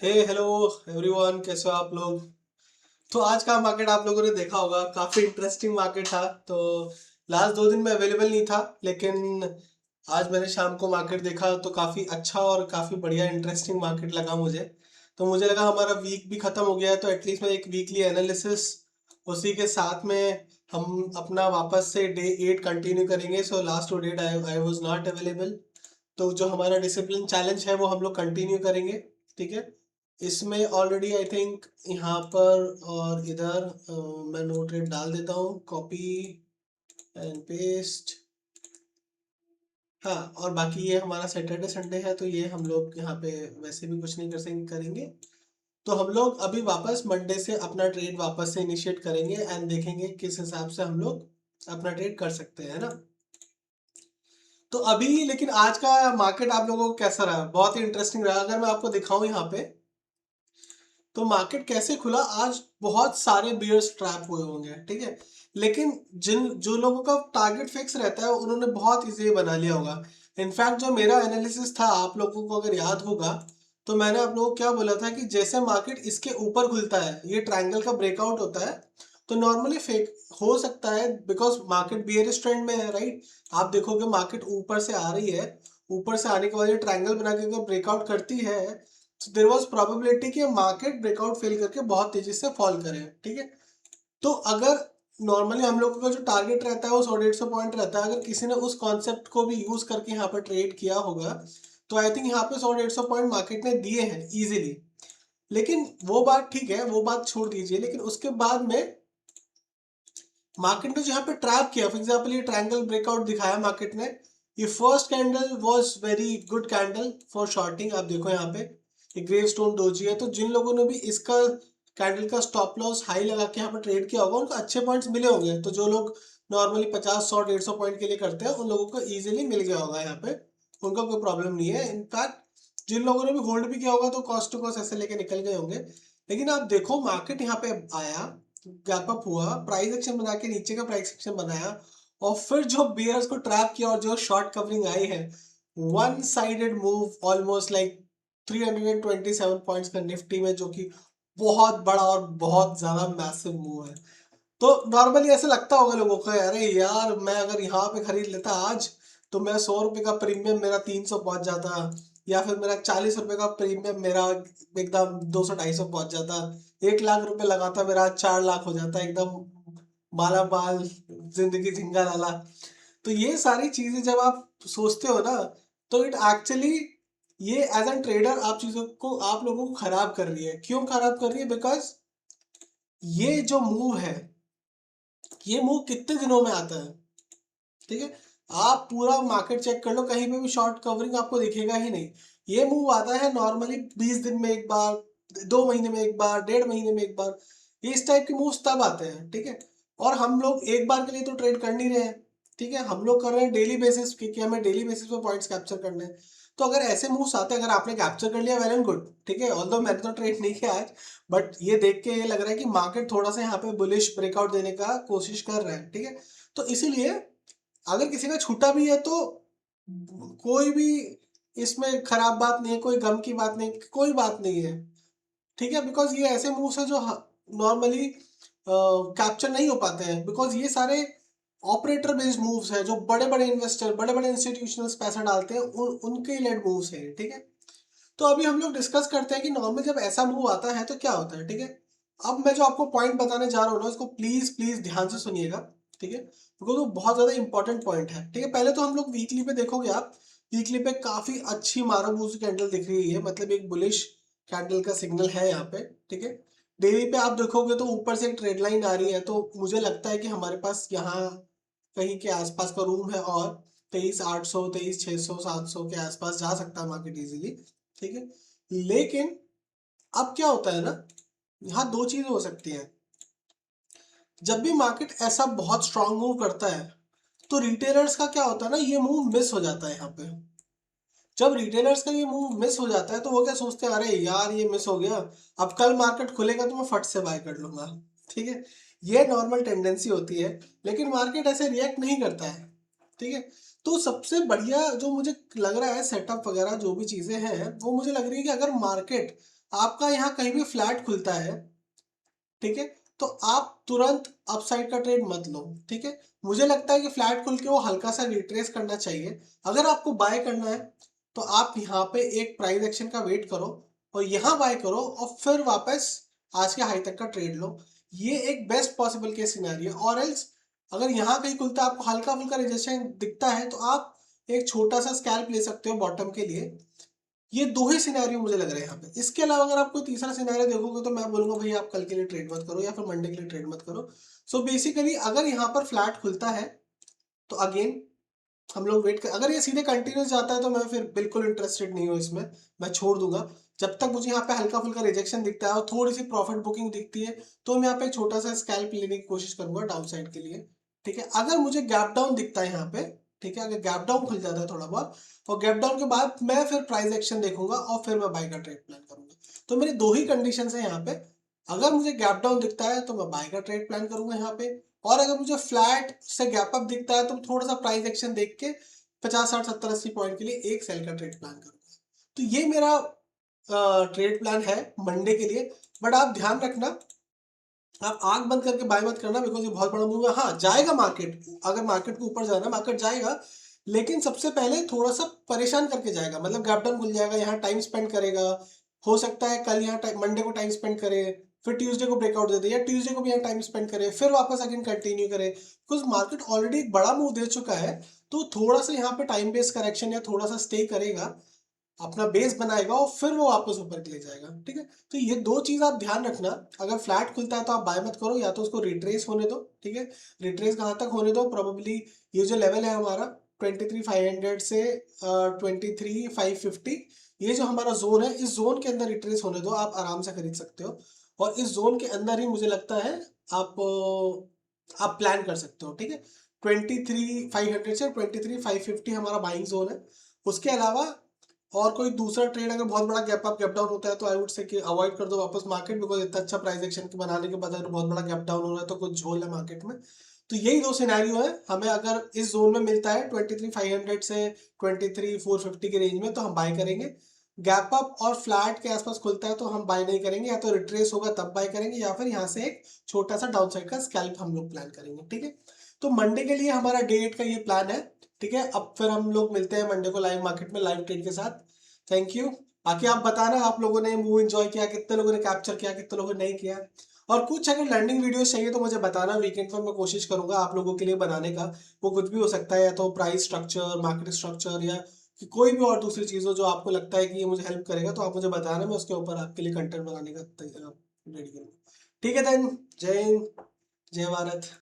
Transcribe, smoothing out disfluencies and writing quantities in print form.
हे hello everyone, कैसे हो आप लोग। तो आज का मार्केट आप लोगों ने देखा होगा, काफ़ी इंटरेस्टिंग मार्केट था। तो लास्ट 2 दिन में अवेलेबल नहीं था, लेकिन आज मैंने शाम को मार्केट देखा तो काफ़ी अच्छा और काफ़ी बढ़िया इंटरेस्टिंग मार्केट लगा मुझे। तो मुझे लगा हमारा वीक भी ख़त्म हो गया है, तो एटलीस्ट मैं एक वीकली एनालिसिस उसी के साथ में हम अपना वापस से डे 8 कंटिन्यू करेंगे। So last 2 date I was not available. तो जो हमारा डिसिप्लिन चैलेंज है वो हम लोग कंटिन्यू करेंगे। ठीक है। इसमें ऑलरेडी आई थिंक यहाँ पर और इधर मैं नोट रेट डाल देता हूँ, कॉपी एंड पेस्ट। हाँ, और बाकी ये हमारा सैटरडे संडे है, तो ये हम लोग यहाँ पे वैसे भी कुछ नहीं कर सकेंगे करेंगे। तो हम लोग अभी वापस मंडे से अपना ट्रेड वापस से इनिशिएट करेंगे एंड देखेंगे किस हिसाब से हम लोग अपना ट्रेड कर सकते हैं, है ना। तो अभी लेकिन आज का मार्केट आप लोगों को कैसा रहा? बहुत ही इंटरेस्टिंग रहा। अगर मैं आपको दिखाऊं यहाँ पे, तो मार्केट कैसे खुला आज, बहुत सारे बियर्स ट्रैप हुए होंगे, ठीक है। लेकिन जिन जो लोगों का टारगेट फिक्स रहता है उन्होंने बहुत इजी बना लिया होगा। इनफैक्ट जो मेरा एनालिसिस था, आप लोगों को अगर याद होगा, तो मैंने आप लोगों को क्या बोला था कि जैसे मार्केट इसके ऊपर खुलता है, ये ट्रायंगल का ब्रेकआउट होता है, तो नॉर्मली फेक हो सकता है बिकॉज मार्केट बियरिश ट्रेंड में है, राइट। आप देखोगे मार्केट ऊपर से आ रही है, ऊपर से आने के बाद ये ट्रायंगल बना के अगर ब्रेकआउट करती है, तो देयर वाज प्रोबेबिलिटी कि मार्केट ब्रेकआउट फेल करके बहुत तेजी से फॉल करे, ठीक है। तो अगर नॉर्मली हम लोगों का जो टारगेट रहता है वो 100-150 पॉइंट रहता है, अगर किसी ने उस कॉन्सेप्ट को भी यूज करके यहाँ पर ट्रेड किया होगा, तो आई थिंक यहाँ पे 100-150 पॉइंट मार्केट ने दिए हैं इजीली। लेकिन वो बात ठीक है, वो बात छोड़ दीजिए। लेकिन उसके बाद में मार्केट ने जो यहाँ पे ट्रैप किया, फॉर एग्जाम्पल ये ट्रायंगल ब्रेकआउट दिखाया मार्केट ने, ये first candle was very good candle for shorting. आप देखो यहाँ पे ये ग्रेव स्टोन डोजी है, तो जिन लोगों ने भी इसका कैंडल का स्टॉप लॉस हाई लगा के यहाँ पे ट्रेड किया होगा, उनको अच्छे पॉइंट्स मिले होंगे। तो जो लोग नॉर्मली 50, 100, 150 पॉइंट के लिए करते हैं, उन लोगों को ईजिली मिल गया होगा यहाँ पे, उनका कोई प्रॉब्लम नहीं है। इनफैक्ट जिन लोगों ने भी होल्ड भी किया होगा, तो कॉस्ट टू कॉस्ट ऐसे लेके निकल गए होंगे। लेकिन आप देखो मार्केट यहाँ पे आया, गैप अप हुआ, प्राइस एक्शन बना के नीचे का प्राइस एक्शन बनाया, और फिर जो बियर्स को ट्रैप किया और जो शॉर्ट कवरिंग आई है, one sided move almost like 327 points का निफ्टी में, जो कि बहुत बड़ा और बहुत ज्यादा मैसिव मूव है। तो नॉर्मली ऐसे लगता होगा लोगों को, अरे यार मैं अगर यहाँ पे खरीद लेता आज, तो मैं 100 रुपए का प्रीमियम मेरा 300 पहुंच जाता, या फिर मेरा 40 रुपए का प्रीमियम मेरा एकदम 200-250 पहुंच जाता, 1 लाख रुपए लगाता मेरा 4 लाख हो जाता, एकदम माला माल, जिंदगी झिंगा लाला। तो ये सारी चीजें जब आप सोचते हो ना, तो इट एक्चुअली, ये एज एन ट्रेडर आप चीजों को, आप लोगों को खराब कर रही है। क्यों खराब कर रही है? बिकॉज ये जो मूव है, ये मूव कितने दिनों में आता है, ठीक है। आप पूरा मार्केट चेक कर लो, कहीं पे भी शॉर्ट कवरिंग आपको दिखेगा ही नहीं। ये मूव आता है नॉर्मली 20 दिन में एक बार, 2 महीने में एक बार, 1.5 महीने में एक बार। ये इस टाइप के मूव्स तब आते हैं, ठीक है। और हम लोग एक बार के लिए तो ट्रेड कर नहीं रहे हैं, ठीक है। हम लोग कर रहे हैं डेली बेसिस, क्योंकि हमें डेली बेसिस पे पॉइंट्स कैप्चर करने हैं। तो अगर ऐसे मूव्स आते हैं, अगर आपने कैप्चर कर लिया, वेल एंड गुड, ठीक है। ऑल्दो मैंने तो ट्रेड नहीं किया आज, बट ये देख के ये लग रहा है कि मार्केट थोड़ा सा यहाँ पे बुलिश ब्रेकआउट देने का कोशिश कर रहा है, ठीक है। तो इसीलिए अगर किसी का छूटा भी है, तो कोई भी इसमें खराब बात नहीं है, कोई गम की बात नहीं, कोई बात नहीं है, ठीक है। बिकॉज ये ऐसे मूव्स है जो नॉर्मली कैप्चर नहीं हो पाते हैं, बिकॉज ये सारे ऑपरेटर बेस्ड मूव्स है, जो बड़े बड़े इन्वेस्टर, बड़े बड़े इंस्टीट्यूशनल्स पैसा डालते हैं, उनके लेड मूव्स है, ठीक है। तो अभी हम लोग डिस्कस करते हैं कि नॉर्मल जब ऐसा मूव आता है तो क्या होता है, ठीक है। अब मैं जो आपको पॉइंट बताने जा रहा हूँ ना, इसको प्लीज प्लीज ध्यान से सुनिएगा, ठीक है, बिकॉज वो बहुत ज्यादा इंपॉर्टेंट पॉइंट है, ठीक है। पहले तो हम लोग वीकली पे देखोगे आप, वीकली पे काफी अच्छी मारूबूज कैंडल दिख रही है, मतलब एक बुलिश कैंडल का सिग्नल है यहाँ पे, ठीक है। डेली पे आप देखोगे तो ऊपर से एक ट्रेड लाइन आ रही है, तो मुझे लगता है कि हमारे पास यहाँ कहीं के आसपास का रूम है, और 23,800, 23,600, 700 के आसपास जा सकता है मार्केट इजीली, ठीक है। लेकिन अब क्या होता है ना, यहाँ दो चीजें हो सकती हैं। जब भी मार्केट ऐसा बहुत स्ट्रांग मूव करता है, तो रिटेलर्स का क्या होता है ना, ये मूव मिस हो जाता है यहाँ पे। जब रिटेलर्स का ये मूव मिस हो जाता है, तो वो क्या सोचते हैं, अरे यार ये मिस हो गया, अब कल मार्केट खुलेगा तो मैं फट से बाय कर लूंगा, ठीक है। ये नॉर्मल टेंडेंसी होती है। लेकिन मार्केट ऐसे रिएक्ट नहीं करता है, ठीक है। तो सबसे बढ़िया जो मुझे लग रहा है सेटअप वगैरह जो भी चीजें हैं, वो मुझे लग रही है कि अगर मार्केट आपका यहाँ कहीं भी फ्लैट खुलता है, ठीक है, तो आप तुरंत अपसाइड का ट्रेड मत लो, ठीक है। मुझे लगता है कि फ्लैट खुल के वो हल्का सा रिट्रेस करना चाहिए। अगर आपको बाय करना है तो आप यहाँ पे एक प्राइस एक्शन का वेट करो और यहाँ बाय करो और फिर वापस आज के हाई तक का ट्रेड लो। ये एक बेस्ट पॉसिबल केस सिनेरियो। और एल्स अगर यहाँ कहीं खुलता है, आपको हल्का फुल्का रिजेक्शन दिखता है, तो आप एक छोटा सा स्कैल्प ले सकते हो बॉटम के लिए। ये दो ही सिनेरियो मुझे लग रहे हैं यहाँ पे। इसके अलावा अगर आप कोई तीसरा सिनेरियो देखोगे तो मैं बोलूंगा भाई आप कल के लिए ट्रेड मत करो या फिर मंडे के लिए ट्रेड मत करो। सो बेसिकली अगर यहाँ पर फ्लैट खुलता है तो अगेन हम लोग वेट कर, अगर ये सीधे कंटिन्यूस जाता है तो मैं फिर बिल्कुल इंटरेस्टेड नहीं हूँ इसमें, मैं छोड़ दूंगा। जब तक मुझे यहाँ पे हल्का फुल्का रिजेक्शन दिखता है और थोड़ी सी प्रॉफिट बुकिंग दिखती है तो मैं यहाँ पे एक छोटा सा स्कैल्प लेने की कोशिश करूंगा डाउन साइड के लिए, ठीक है। अगर मुझे गैप डाउन दिखता है यहाँ पे, ठीक है, अगर गैप डाउन खुल जाता है थोड़ा बहुत और गैप डाउन के बाद मैं फिर प्राइस एक्शन देखूंगा और फिर मैं बाय का ट्रेड प्लान करूंगा। तो मेरी दो ही कंडीशन है यहाँ पे। अगर मुझे गैप डाउन दिखता है तो मैं बाय का ट्रेड प्लान करूंगा यहाँ पे, और अगर मुझे फ्लैट से गैप अप दिखता है तो थोड़ा सा प्राइस एक्शन देख के 50 60 70 80 पॉइंट के लिए एक सेल का ट्रेड प्लान करूंगा। तो ये मेरा ट्रेड प्लान है मंडे के लिए। बट आप ध्यान रखना, आप आंख बंद करके बाय मत करना, बिकॉज ये बहुत बड़ा मूव है। हाँ जाएगा मार्केट, अगर मार्केट को ऊपर जाना मार्केट जाएगा, लेकिन सबसे पहले थोड़ा सा परेशान करके जाएगा। मतलब गैप डाउन खुल जाएगा, यहाँ टाइम स्पेंड करेगा, हो सकता है कल यहाँ मंडे को टाइम स्पेंड करे, फिर ट्यूसडे को ब्रेकआउट दे दे, या ट्यूसडे को भी यहाँ टाइम स्पेंड करे, फिर वापस अगेन कंटिन्यू करे, बिकॉज मार्केट ऑलरेडी एक बड़ा मूव दे चुका है। तो थोड़ा सा यहाँ पे टाइम बेस्ड करेक्शन या थोड़ा सा स्टे करेगा, अपना बेस बनाएगा और फिर वो वापस ऊपर के लिए जाएगा, ठीक है। तो ये दो चीज आप ध्यान रखना। अगर फ्लैट खुलता है तो आप बाय मत करो, या तो उसको रिट्रेस होने दो, ठीक है। रिट्रेस कहाँ तक होने दो, प्रोबेबली ये जो लेवल है हमारा 23,500 से 23,550, ये जो हमारा जोन है, इस जोन के अंदर रिट्रेस होने दो, आप आराम से खरीद सकते हो। और इस जोन के अंदर ही मुझे लगता है आप प्लान कर सकते हो, ठीक है। 23,500 से 23,550 हमारा बाइंग जोन है। उसके अलावा और कोई दूसरा ट्रेड अगर बहुत बड़ा गैप अप गैप डाउन होता है तो आई वुड से कि अवॉइड कर दो वापस मार्केट, बिकॉज इतना अच्छा प्राइस एक्शन के बनाने के बाद अगर बहुत बड़ा गैप डाउन हो रहा है तो कुछ झोल है मार्केट में। तो यही दो सिनेरियो है, हमें अगर इस जोन में मिलता है 23,500 से 23,450 के रेंज में तो हम बाय करेंगे। गैप अप और फ्लैट के आसपास खुलता है तो हम बाय नहीं करेंगे, या तो रिट्रेस होगा तब बाय करेंगे, या फिर यहाँ से एक छोटा सा डाउन साइड का स्कैल्प हम लोग प्लान करेंगे, ठीक है। तो मंडे के लिए हमारा डे 8 का ये प्लान है, ठीक है। अब फिर हम लोग मिलते हैं मंडे को लाइव मार्केट में लाइव ट्रेड के साथ। Thank you. बाकी आप बताना आप लोगों ने मूव एंजॉय किया, कितने लोगों ने कैप्चर किया, कितने लोगों ने नहीं किया। और कुछ अगर लर्निंग वीडियोस चाहिए तो मुझे बताना, वीकेंड पर मैं कोशिश करूंगा आप लोगों के लिए बनाने का। वो कुछ भी हो सकता है, या तो प्राइस स्ट्रक्चर, मार्केट स्ट्रक्चर, या कि कोई भी और दूसरी चीज़ हो जो आपको लगता है कि ये मुझे हेल्प करेगा, तो आप मुझे बताना, मैं उसके ऊपर आपके लिए कंटेंट बनाने का रेडी करूँगा। ठीक है देन, जय हिंद, जय भारत।